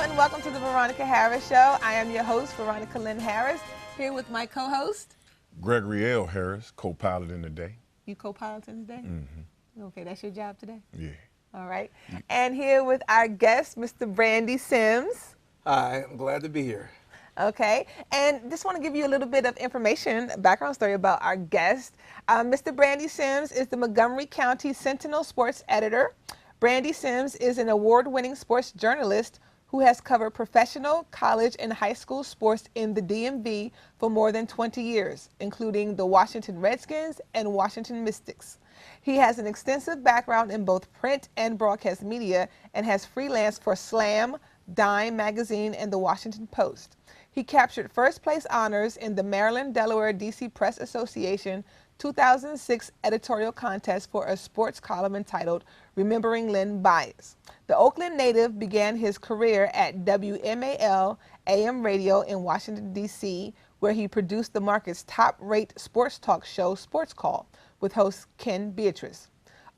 and welcome to the Veronica Harris Show. I am your host, Veronica Lynn Harris, here with my co-host. Gregory L. Harris, co-piloting today. You co-piloting today? Mm-hmm. Okay, that's your job today? Yeah. All right. And here with our guest, Mr. Brandy Sims. Hi, I'm glad to be here. Okay, and just want to give you a little bit of information, background story about our guest. Mr. Brandy Sims is the Montgomery County Sentinel sports editor. Brandy Sims is an award-winning sports journalist who has covered professional, college, and high school sports in the DMV for more than 20 years, including the Washington Redskins and Washington Mystics. He has an extensive background in both print and broadcast media and has freelanced for Slam, Dime Magazine, and the Washington Post. He captured first-place honors in the Maryland-Delaware-DC Press Association 2006 editorial contest for a sports column entitled Remembering Len Bias. The Oakland native began his career at WMAL AM radio in Washington, D.C., where he produced the market's top-rate sports talk show, Sports Call, with host Ken Beatrice.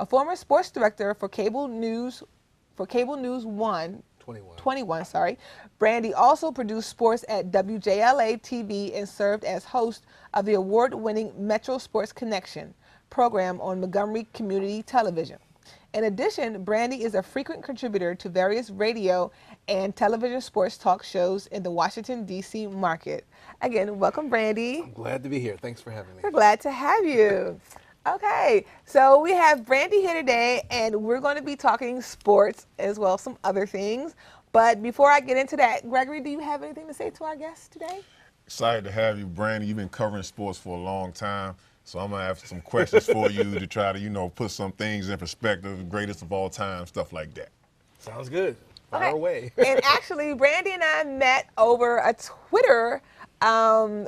A former sports director for Cable News 21, Brandy also produced sports at WJLA TV and served as host of the award-winning Metro Sports Connection program on Montgomery Community Television. In addition, Brandy is a frequent contributor to various radio and television sports talk shows in the Washington, D.C. market. Again, welcome, Brandy. I'm glad to be here. Thanks for having me. We're glad to have you. Okay, so we have Brandy here today, and we're going to be talking sports as well as some other things. But before I get into that, Gregory, do you have anything to say to our guests today? Excited to have you, Brandy. You've been covering sports for a long time, so I'm going to have some questions for you to try to, put some things in perspective, greatest of all time, stuff like that. Sounds good. Fire away. And actually, Brandy and I met over a Twitter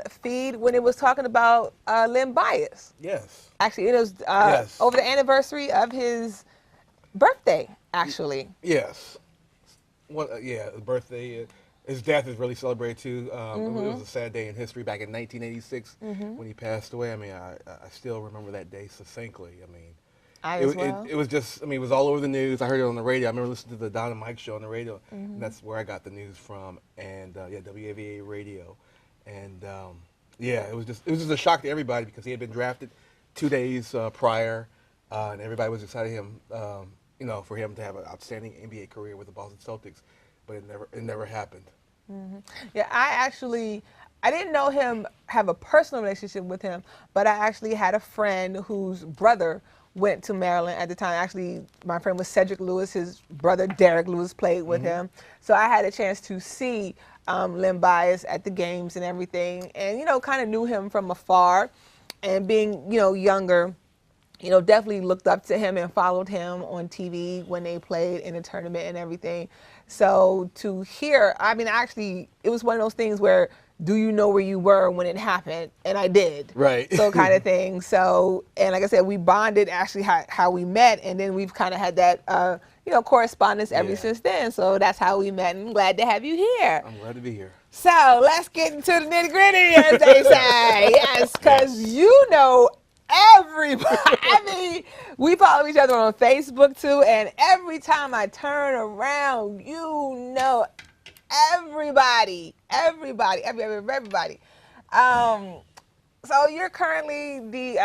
feed when it was talking about Len Bias. Yes. Actually, it was over the anniversary of his birthday, actually. Yes. His birthday. His death is really celebrated, too. It was a sad day in history back in 1986 when he passed away. I mean, I still remember that day succinctly. I mean, it was just, it was all over the news. I heard it on the radio. I remember listening to the Don and Mike show on the radio, and that's where I got the news from. And, WAVA radio. And, it was just a shock to everybody because he had been drafted 2 days prior, and everybody was excited for him to have an outstanding NBA career with the Boston Celtics, but it never happened. Yeah, I didn't know him, have a personal relationship with him, but I actually had a friend whose brother went to Maryland at the time. Actually, my friend was Cedric Lewis. His brother Derek Lewis played with him. So I had a chance to see Len Bias at the games and everything, and kind of knew him from afar. And being younger, definitely looked up to him and followed him on TV when they played in a tournament and everything. So to hear, actually, it was one of those things where, do you know where you were when it happened? And I did. Right. So kind of thing. So, and like I said, we bonded actually how we met, and then we've kind of had that, correspondence ever since then. So that's how we met, and I'm glad to have you here. I'm glad to be here. So let's get into the nitty gritty, as they say. Yes, because everybody. We follow each other on Facebook too, and every time I turn around, everybody. So you're currently the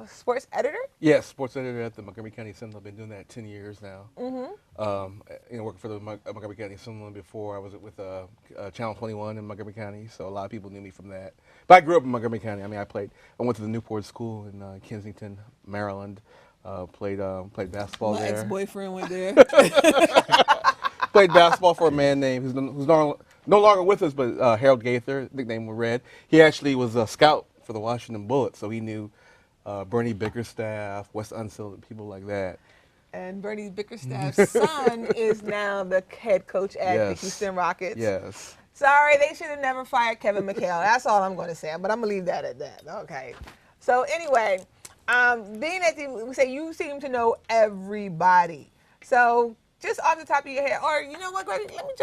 sports editor? Yes, sports editor at the Montgomery County Sentinel. I've been doing that 10 years now. Working for the Montgomery County Sentinel before. I was with Channel 21 in Montgomery County, so a lot of people knew me from that. But I grew up in Montgomery County. I went to the Newport School in Kensington, Maryland. Played basketball there. My ex-boyfriend went there. Played basketball for a man named who's no longer with us, but Harold Gaither, nickname was Red. He actually was a scout for the Washington Bullets, so he knew Bernie Bickerstaff, Wes Unseld, and people like that. And Bernie Bickerstaff's son is now the head coach at the Houston Rockets. Yes. Sorry, they should have never fired Kevin McHale. That's all I'm going to say, but I'm going to leave that at that. Okay. So anyway, being that we say you seem to know everybody. So just off the top of your head, or you know what, Greg, let you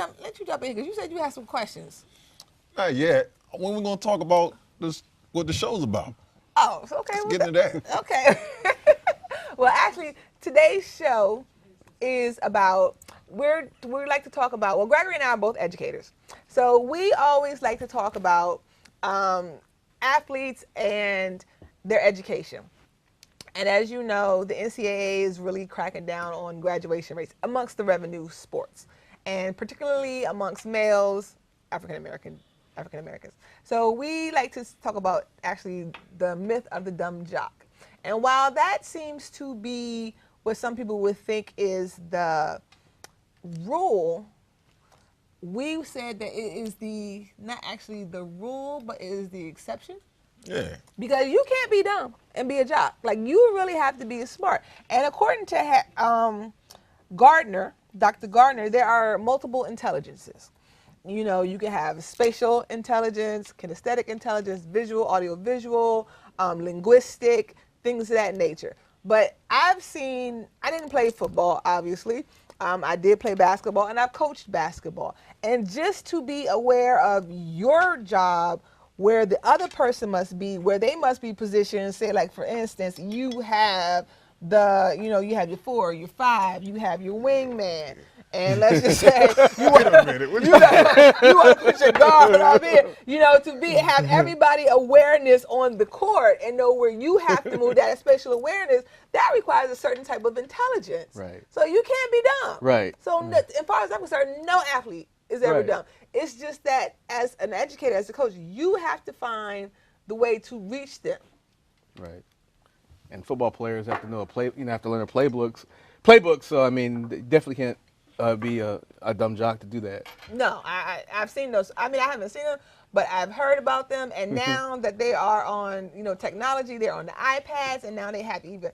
jump in, because you said you had some questions. Not yet. When we're going to talk about what the show's about. Oh, okay. Let's get into that. Okay. Well, actually, today's show is about we like to talk about, well, Gregory and I are both educators. So we always like to talk about athletes and their education. And as you know, the NCAA is really cracking down on graduation rates amongst the revenue sports, and particularly amongst males, African Americans. So we like to talk about actually the myth of the dumb jock. And while that seems to be what some people would think is the rule, we said that it is not actually the rule, but it is the exception. Yeah. Because you can't be dumb and be a jock. Like, you really have to be smart. And according to Gardner, Dr. Gardner, there are multiple intelligences. You know, you can have spatial intelligence, kinesthetic intelligence, visual, audio-visual, linguistic, things of that nature. But I didn't play football, obviously. I did play basketball, and I've coached basketball. And just to be aware of your job, where the other person must be, where they must be positioned, say, like, for instance, you have you have your 4, your 5, you have your wingman. And let's just say Wait a minute. you want to put your guard up here, have everybody awareness on the court and know where you have to move. That spatial awareness, that requires a certain type of intelligence. Right. So you can't be dumb. Right. So as far as I'm concerned, no athlete is ever dumb. It's just that as an educator, as a coach, you have to find the way to reach them. Right. And football players have to know have to learn their playbooks. So I mean, they definitely can't be a dumb jock to do that. No, I've seen those. I mean, I haven't seen them, but I've heard about them. And now that they are on, technology, they're on the iPads, and now they have even,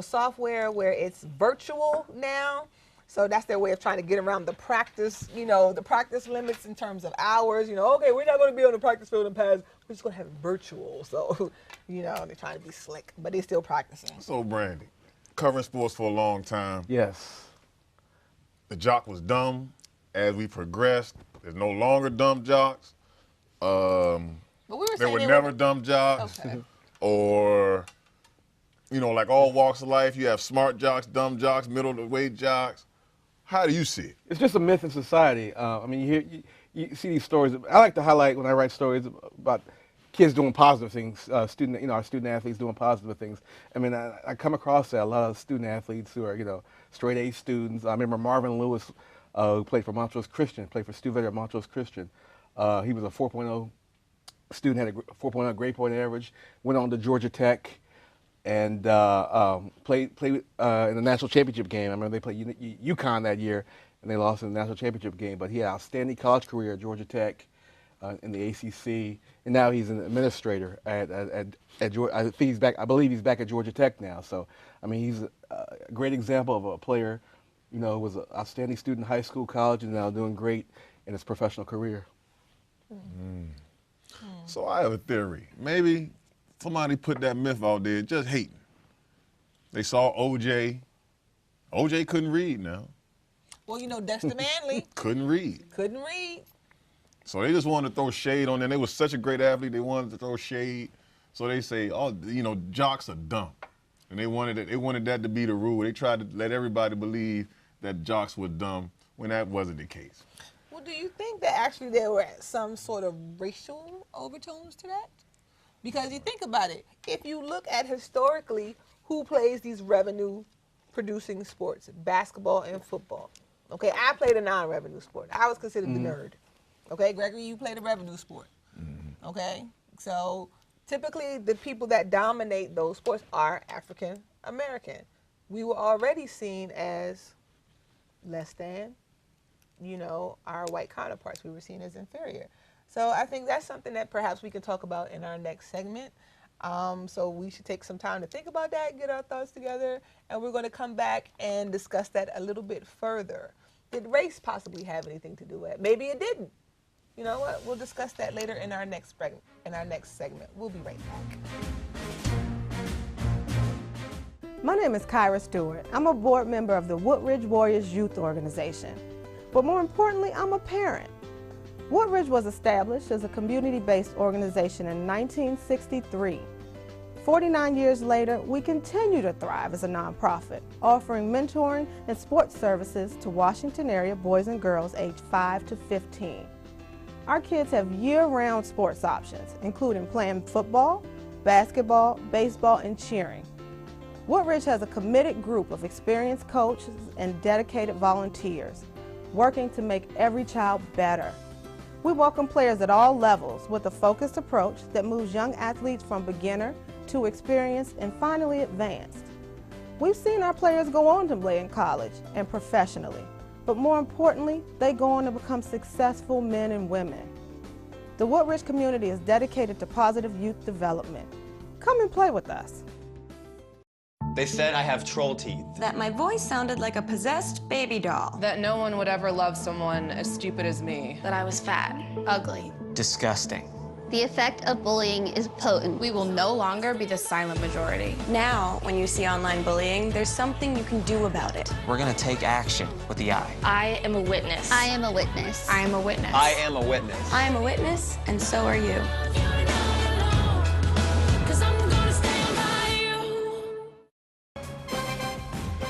software where it's virtual now. So that's their way of trying to get around the practice, the practice limits in terms of hours. Okay, we're not going to be on the practice field and pads. We're just going to have it virtual. So, they're trying to be slick, but they're still practicing. So, Brandy, covering sports for a long time. Yes. The jock was dumb. As we progressed, there's no longer dumb jocks. But we were there were never dumb jocks. Okay. Or, like all walks of life, you have smart jocks, dumb jocks, middle-weight jocks. How do you see it? It's just a myth in society. I mean, you see these stories. I like to highlight when I write stories about kids doing positive things, our student athletes doing positive things. I mean, I come across a lot of student athletes who are, straight A students. I remember Marvin Lewis, who played for Montrose Christian, played for Stu Vetter at Montrose Christian. He was a 4.0 student, had a 4.0 grade point average, went on to Georgia Tech, and played in the national championship game. I remember they played UConn that year, and they lost in the national championship game. But he had an outstanding college career at Georgia Tech in the ACC, and now he's an administrator at Georgia. I think he's back. I believe he's back at Georgia Tech now. So, I mean, he's a great example of a player, was an outstanding student in high school, college, and now doing great in his professional career. So I have a theory. Maybe somebody put that myth out there just hating. They saw OJ. OJ couldn't read now. Well, Dexter Manley Couldn't read. couldn't read. So they just wanted to throw shade on them. They was such a great athlete, they wanted to throw shade. So they say, jocks are dumb. And they wanted that to be the rule. They tried to let everybody believe that jocks were dumb when that wasn't the case. Well, do you think that actually there were some sort of racial overtones to that? Because you think about it, if you look at historically who plays these revenue-producing sports, basketball and football. Okay, I played a non-revenue sport. I was considered the nerd. Okay, Gregory, you played a revenue sport. Okay, so typically the people that dominate those sports are African American. We were already seen as less than, our white counterparts. We were seen as inferior. So I think that's something that perhaps we can talk about in our next segment. So we should take some time to think about that, get our thoughts together, and we're going to come back and discuss that a little bit further. Did race possibly have anything to do with it? Maybe it didn't. You know what? We'll discuss that later in our next segment. We'll be right back. My name is Kyra Stewart. I'm a board member of the Woodridge Warriors Youth Organization. But more importantly, I'm a parent. Woodridge was established as a community-based organization in 1963. 49 years later, we continue to thrive as a nonprofit, offering mentoring and sports services to Washington area boys and girls aged 5 to 15. Our kids have year-round sports options, including playing football, basketball, baseball, and cheering. Woodridge has a committed group of experienced coaches and dedicated volunteers, working to make every child better. We welcome players at all levels with a focused approach that moves young athletes from beginner to experienced and finally advanced. We've seen our players go on to play in college and professionally, but more importantly, they go on to become successful men and women. The Woodridge community is dedicated to positive youth development. Come and play with us. They said I have troll teeth. That my voice sounded like a possessed baby doll. That no one would ever love someone as stupid as me. That I was fat, ugly. Disgusting. The effect of bullying is potent. We will no longer be the silent majority. Now, when you see online bullying, there's something you can do about it. We're gonna take action with the I. I am a witness. I am a witness. I am a witness. I am a witness. I am a witness, and so are you.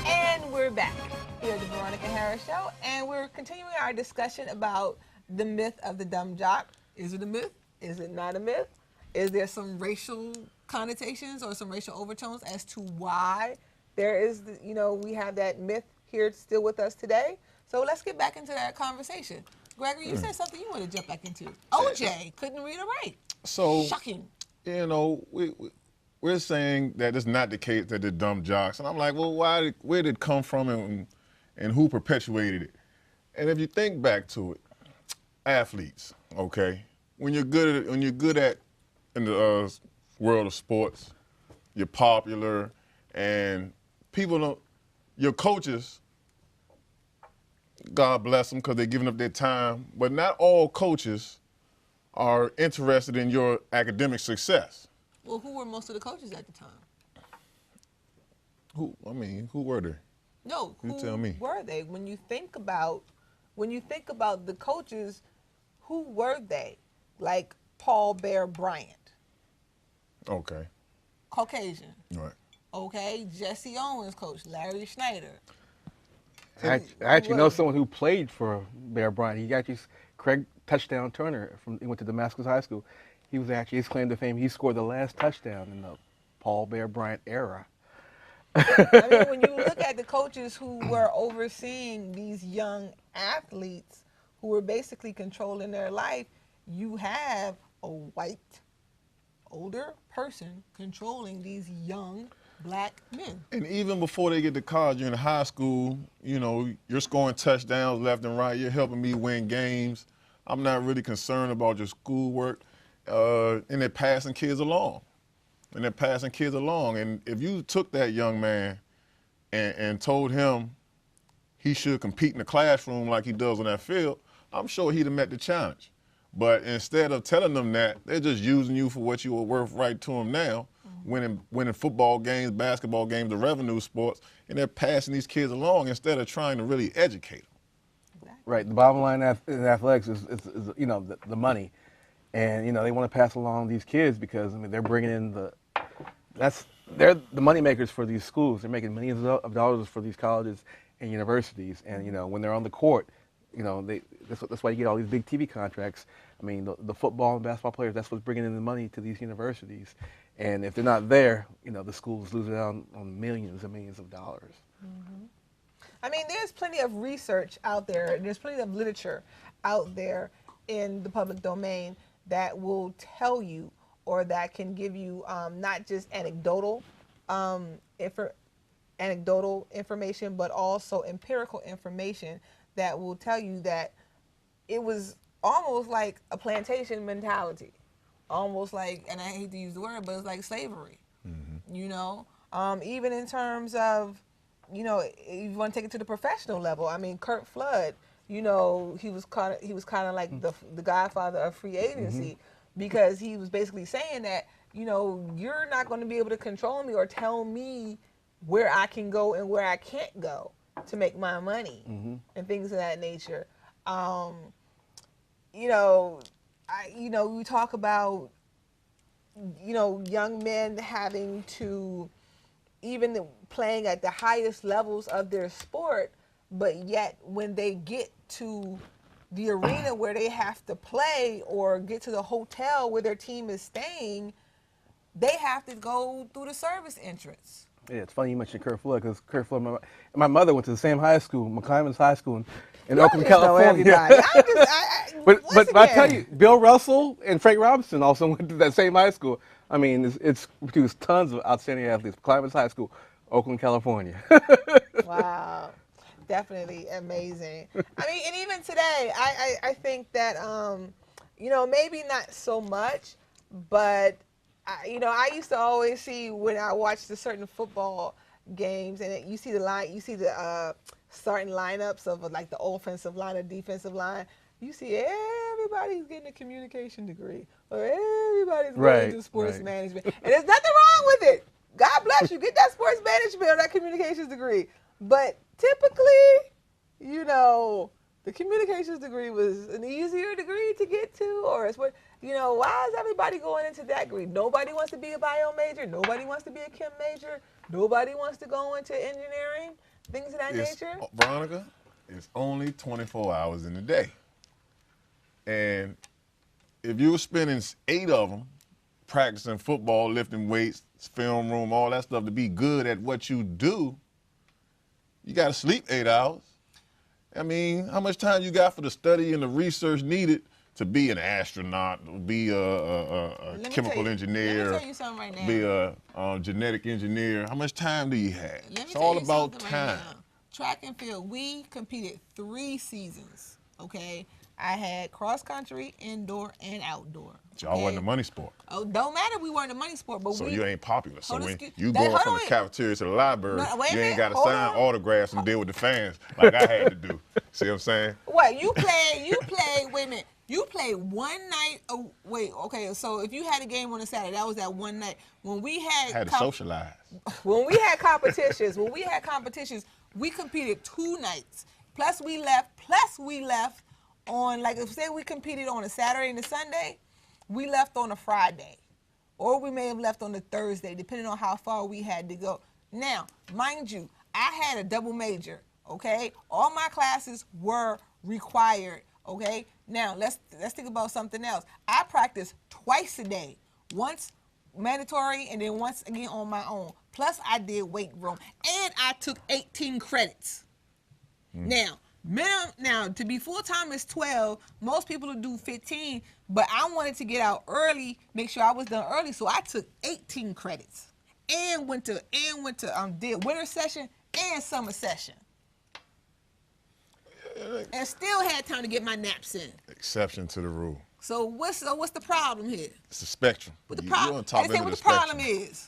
And we're back here at the Veronica Show, and we're continuing our discussion about the myth of the dumb jock. Is it a myth? Is it not a myth? Is there some racial connotations or some racial overtones as to why there is, we have that myth here still with us today? So let's get back into that conversation. Gregory, you said something you want to jump back into. OJ couldn't read or write. So, shocking. We're saying that it's not the case that they're dumb jocks. And I'm like, well, where did it come from and who perpetuated it? And if you think back to it, athletes, okay? When you're good at in the world of sports, you're popular, and people don't. Your coaches, God bless them, because they're giving up their time. But not all coaches are interested in your academic success. Well, who were most of the coaches at the time? Who were they? No, you tell me. Were they? When you think about the coaches, who were they? Like Paul Bear Bryant. Okay. Caucasian. Right. Okay. Jesse Owens coach, Larry Schneider. I actually know someone who played for Bear Bryant. He actually, Craig Touchdown Turner, he went to Damascus High School. He was actually, his claim to fame, he scored the last touchdown in the Paul Bear Bryant era. I mean, when you look at the coaches who were overseeing these young athletes who were basically controlling their life, you have a white, older person controlling these young black men. And even before they get to college, you're in high school, you're scoring touchdowns left and right. You're helping me win games. I'm not really concerned about your schoolwork. And they're passing kids along. And if you took that young man and told him he should compete in the classroom like he does on that field, I'm sure he'd have met the challenge. But instead of telling them that, they're just using you for what you were worth right to them now, winning football games, basketball games, the revenue sports, and they're passing these kids along instead of trying to really educate them. Right. The bottom line in athletics is the money. And, they want to pass along these kids because, they're bringing in they're the money makers for these schools. They're making millions of dollars for these colleges and universities. And, when they're on the court, that's why you get all these big TV contracts. The football and basketball players, that's what's bringing in the money to these universities. And if they're not there, the schools lose out on millions and millions of dollars. Mm-hmm. There's plenty of research out there. There's plenty of literature out there in the public domain that will tell you or that can give you not just anecdotal information, but also empirical information that will tell you that it was almost like a plantation mentality. Almost like, and I hate to use the word, but it's like slavery. Mm-hmm. Even in terms of, you want to take it to the professional level. Kurt Flood, he was kind of like the godfather of free agency, because he was basically saying that, you're not going to be able to control me or tell me where I can go and where I can't go to make my money and things of that nature. We talk about, young men having to, even playing at the highest levels of their sport, but yet when they get to the arena where they have to play or get to the hotel where their team is staying, they have to go through the service entrance. Yeah, it's funny you mentioned Kurt Flood, because Kurt Flood, my mother went to the same high school, McClymonds High School in Oakland, California. But I tell you, Bill Russell and Frank Robinson also went to that same high school. I mean, it's produced tons of outstanding athletes. McClymonds High School, Oakland, California. Wow, definitely amazing. I mean, and even today, I think that maybe not so much, but I used to always see when I watched the certain football games, and you see the starting lineups of like the offensive line or defensive line. You see everybody's getting a communication degree, or everybody's going to sports management, and there's nothing wrong with it. God bless you, get that sports management or that communications degree. But typically, the communications degree was an easier degree to get to, or it's what. Why is everybody going into that degree? Nobody wants to be a bio major. Nobody wants to be a chem major. Nobody wants to go into engineering, things of that nature. Veronica, it's only 24 hours in a day. And if you were spending 8 of them practicing football, lifting weights, film room, all that stuff to be good at what you do, you got to sleep 8 hours. I mean, how much time you got for the study and the research needed to be an astronaut, be a chemical engineer, let me tell you something right now. be a genetic engineer? How much time do you have? It's all about time. Right, track and field, we competed 3 seasons, okay? I had cross country, indoor, and outdoor. So y'all wasn't a money sport. Oh, don't matter, we weren't a money sport, but so you ain't popular. So when you go going from the cafeteria to the library, you ain't got to sign autographs and deal with the fans like I had to do. See what I'm saying? What, you played, wait a minute. You played one night. Oh, wait, okay. So if you had a game on a Saturday, that was that one night when we had to socialize. When we had competitions, we competed 2 nights. Plus we left on, like, if say we competed on a Saturday and a Sunday, we left on a Friday, or we may have left on a Thursday, depending on how far we had to go. Now, mind you, I had a double major. Okay, all my classes were required. Okay, now let's think about something else. I practiced twice a day, once mandatory and then once again on my own. Plus I did weight room, and I took 18 credits. Now to be full time is 12. Most people will do 15, but I wanted to get out early, make sure I was done early, so I took 18 credits and went to did winter session and summer session. And still had time to get my naps in. Exception to the rule. So what's the problem here? It's a spectrum. What the problem? What the problem is?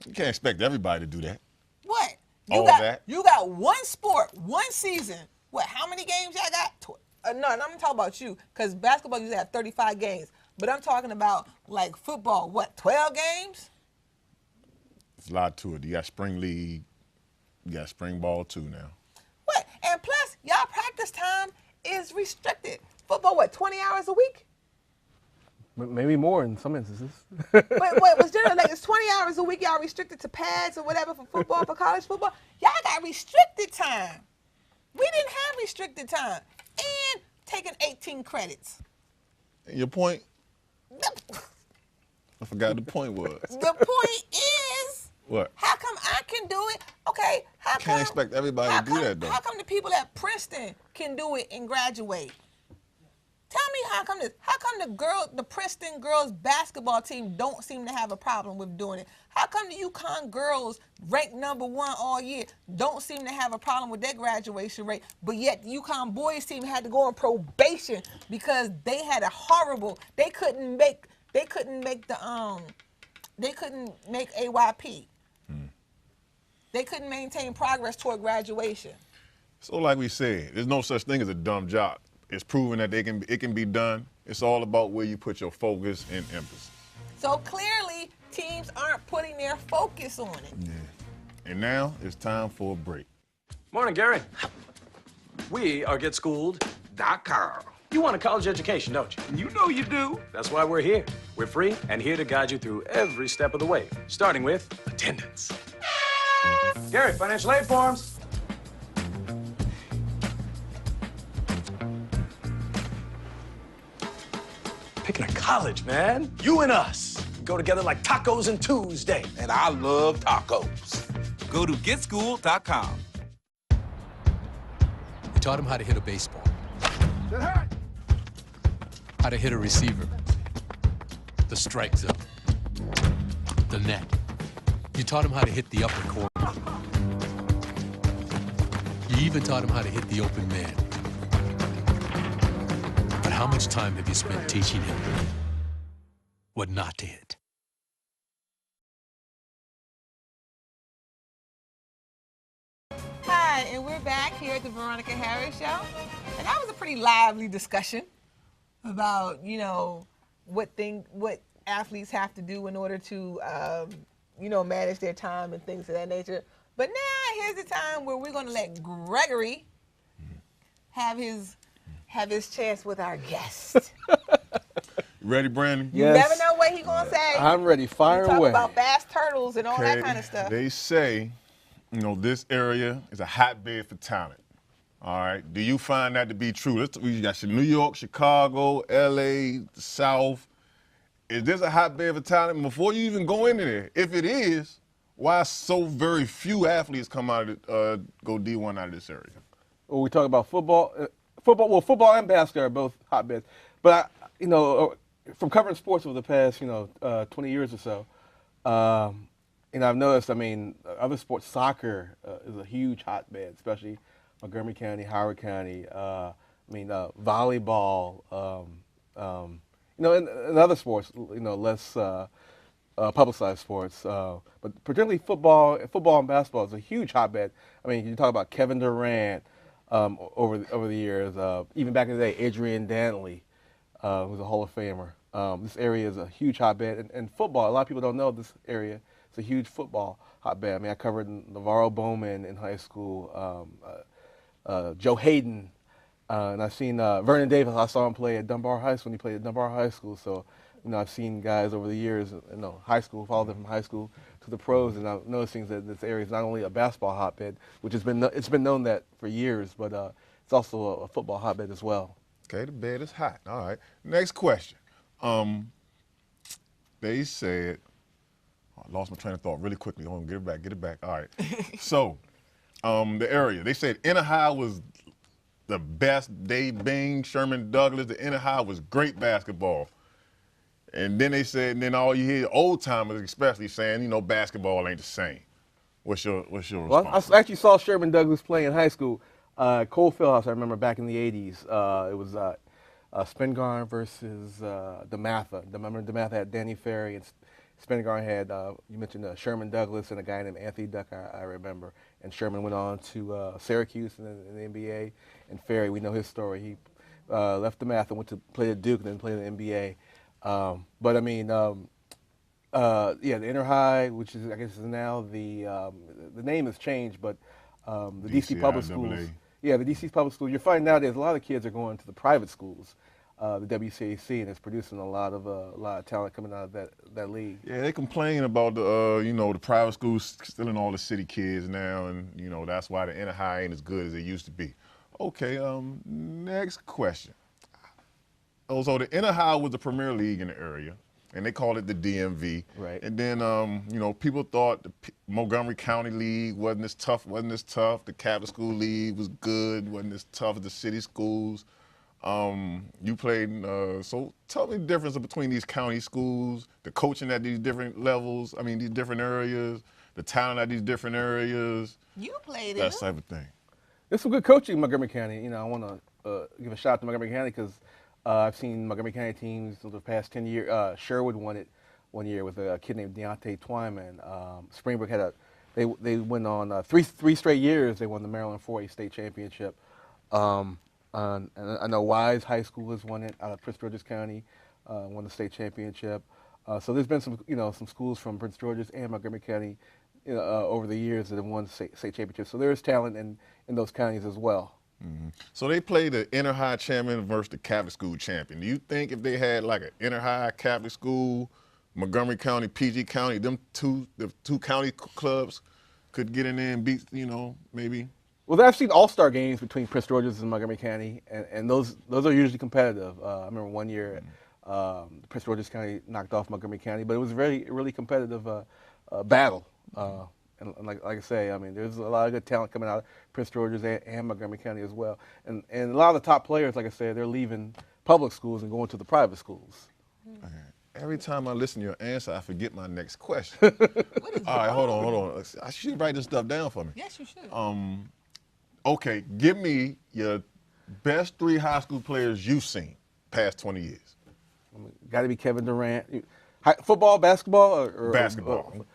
You can't expect everybody to do that. What? You got one sport, one season. What? How many games y'all got? No, I'm not talking about you, because basketball usually have 35 games. But I'm talking about like football. What? 12 games? There's a lot to it. You got spring league. You got spring ball too now. What? And plus, y'all practice time is restricted. Football, what, 20 hours a week? Maybe more in some instances. But was generally like it's 20 hours a week, y'all restricted to pads or whatever for football, for college football? Y'all got restricted time. We didn't have restricted time. And taking 18 credits. And your point? I forgot the point was. The point is, what? How come I can do it? Okay, how come? Can't expect everybody to do that, though. How come the people at Princeton can do it and graduate? Tell me how come this? How come the Princeton girls basketball team don't seem to have a problem with doing it? How come the UConn girls, ranked #1 all year, don't seem to have a problem with their graduation rate? But yet the UConn boys team had to go on probation because they had a horrible. They couldn't make AYP. They couldn't maintain progress toward graduation. So like we said, there's no such thing as a dumb job. It's proven that it can be done. It's all about where you put your focus and emphasis. So clearly, teams aren't putting their focus on it. Yeah. And now it's time for a break. Morning, Gary. We are GetSchooled.com. You want a college education, don't you? You know you do. That's why we're here. We're free and here to guide you through every step of the way, starting with attendance. Gary, financial aid forms. Picking a college, man. You and us. Go together like tacos and Tuesday. And I love tacos. Go to getschool.com. We taught him how to hit a baseball, how to hit a receiver, the strike zone, the net. You taught him how to hit the upper corner. You even taught him how to hit the open man. But how much time have you spent teaching him what not to hit? Hi, and we're back here at the Veronica Harris Show. And that was a pretty lively discussion about, what athletes have to do in order to, manage their time and things of that nature. But now here's the time where we're going to let Gregory have his chance with our guest. Ready, Brandy? You never know what he's going to say. I'm ready. Fire away. Talk about bass turtles and all that kind of stuff. They say, this area is a hotbed for talent. All right. Do you find that to be true? We got New York, Chicago, LA, the South. Is this a hotbed for talent? And before you even go into there, if it is, why so very few athletes come out of go D1 out of this area? Well, we talk about football. Football and basketball are both hotbeds. But from covering sports over the past 20 years or so, I've noticed. Other sports, soccer is a huge hotbed, especially Montgomery County, Howard County. Volleyball. In other sports, less publicized sports, but particularly football and basketball is a huge hotbed. You talk about Kevin Durant over the years, even back in the day, Adrian Dantley, who's a Hall of Famer. This area is a huge hotbed, and football. A lot of people don't know this area. It's a huge football hotbed. I covered Navarro Bowman in high school, Joe Hayden. And I've seen Vernon Davis. I saw him play at Dunbar High School when he played at Dunbar High School. So, I've seen guys over the years, high school, followed them from high school to the pros, and I'm noticing that this area is not only a basketball hotbed, which it's been known that for years, but it's also a football hotbed as well. Okay, the bed is hot. All right. Next question. They said, I lost my train of thought really quickly. Hold on, get it back. All right. So, the area. They said Inner High was the best. Dave Bing, Sherman Douglas, the Inner High was great basketball. And then they said, and then all you hear old timers especially saying, basketball ain't the same. What's your response? Well, I actually saw Sherman Douglas play in high school. Cole Fieldhouse, I remember back in the 80s. It was Spingarn versus DeMatha. Remember DeMatha had Danny Ferry, and Spingarn had, you mentioned Sherman Douglas and a guy named Anthony Duck, I remember. And Sherman went on to Syracuse in the NBA. And Ferry, we know his story. He left DeMatha and went to play at Duke and then played in the NBA. The Inner High, which is, I guess, is now the name has changed, but the DC public schools. Yeah, the DC public schools. You're finding nowadays a lot of kids are going to the private schools, the WCAC, and it's producing a lot of talent coming out of that league. Yeah, they complain about the private schools stealing all the city kids now, and that's why the Inner High ain't as good as it used to be. Okay, next question. So the Inner High was the premier league in the area, and they called it the DMV. Right. And then, people thought the Montgomery County League wasn't as tough. The Catholic School League was good, wasn't as tough as the city schools. You played, so tell me the difference between these county schools, the coaching at these different levels, these different areas, the talent at these different areas. You played that type of thing. There's some good coaching in Montgomery County. I want to give a shout out to Montgomery County because I've seen Montgomery County teams over the past 10 years. Sherwood won it one year with a kid named Deontay Twyman. Springbrook had they went on three straight years. They won the Maryland 4A state championship. And I know Wise High School has won it out of Prince George's County, won the state championship. So there's been some schools from Prince George's and Montgomery County over the years that have won state championships. So there is talent in those counties as well. So they play the inner high champion versus the Catholic school champion. Do you think if they had like an inner high Catholic school, Montgomery County, PG County, the two county clubs could get in there and beat, maybe? Well, I've seen all-star games between Prince George's and Montgomery County, and those are usually competitive. I remember one year Prince George's County knocked off Montgomery County, but it was a really competitive battle. And like I say, I mean, there's a lot of good talent coming out of Prince George's and Montgomery County as well. And a lot of the top players, like I said, they're leaving public schools and going to the private schools. Every time I listen to your answer, I forget my next question. All right, hold on. I should write this stuff down for me. Yes, you should. Okay, give me your best 3 high school players you've seen past 20 years. Got to be Kevin Durant. Football, basketball, or basketball.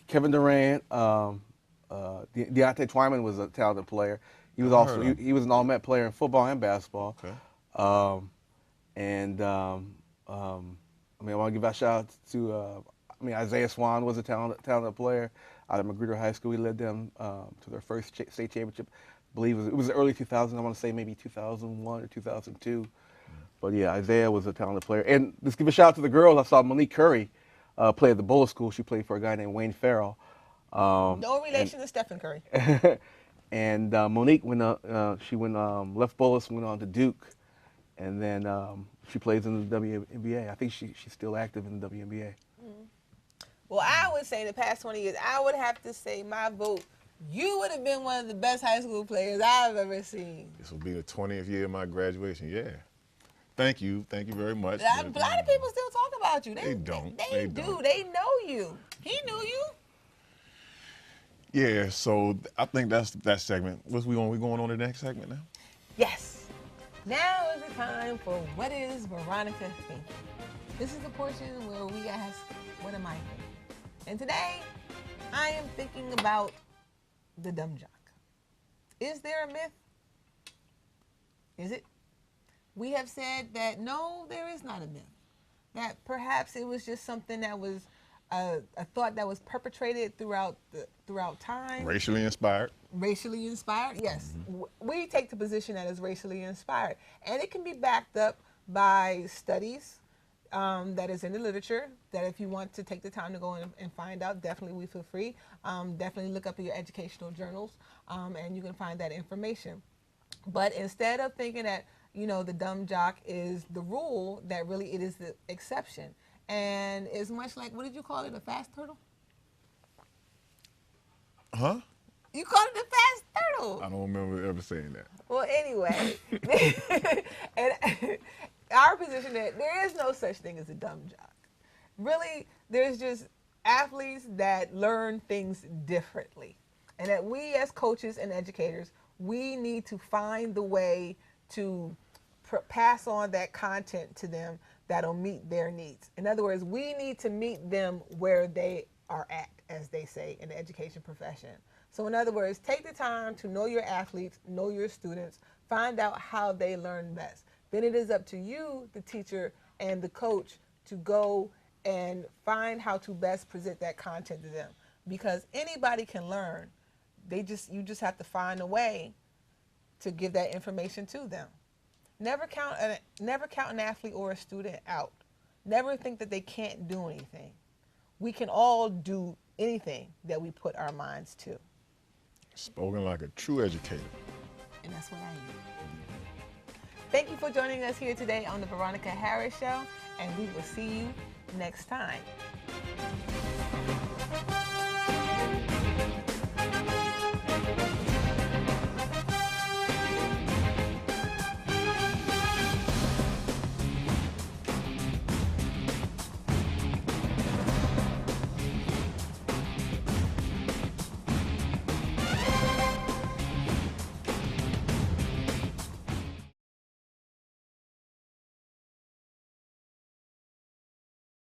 Kevin Durant. Deontay Twyman was a talented player. He was he was an all-Met player in football and basketball. Okay. I want to give a shout out to Isaiah Swan was a talented player out of Magruder High School. He led them to their first state championship. I believe it was the early 2000s. I want to say maybe 2001 or 2002. But yeah, Isaiah was a talented player. And let's give a shout out to the girls. I saw Monique Curry play at the Bullis School. She played for a guy named Wayne Farrell. No relation to Stephen Curry. And Monique left Bullis, went on to Duke, and then she plays in the WNBA. I think she's still active in the WNBA. Well, I would say in the past 20 years, I would have to say my vote. You would have been one of the best high school players I've ever seen. This will be the 20th year of my graduation. Yeah. Thank you very much. A lot of people still talk about you. They don't. They do. They know you. He knew you. Yeah. So I think that's that segment. We going on to the next segment now? Yes. Now is the time for What is Veronica Thinking? This is the portion where we ask, what am I thinking? And today, I am thinking about the dumb jock. Is there a myth? Is it? We have said that no, there is not a myth. That perhaps it was just something that was a thought that was perpetrated throughout time. Racially inspired. Racially inspired, yes. We take the position that it's racially inspired. And it can be backed up by studies that is in the literature, that if you want to take the time to go and find out, definitely we feel free. Definitely look up in your educational journals, and you can find that information. But instead of thinking that, the dumb jock is the rule, that really it is the exception. And it's much like, what did you call it, a fast turtle? Huh? You called it a fast turtle. I don't remember ever saying that. Well, anyway, and our position that there is no such thing as a dumb jock. Really, there's just athletes that learn things differently. And that we as coaches and educators, we need to find the way to pass on that content to them that'll meet their needs. In other words, we need to meet them where they are at, as they say in the education profession. So in other words, take the time to know your athletes, know your students, find out how they learn best. Then it is up to you, the teacher and the coach, to go and find how to best present that content to them. Because anybody can learn. You just have to find a way to give that information to them. Never count an athlete or a student out. Never think that they can't do anything. We can all do anything that we put our minds to. Spoken like a true educator. And that's what I am. Thank you for joining us here today on the Veronica Harris Show, and we will see you next time.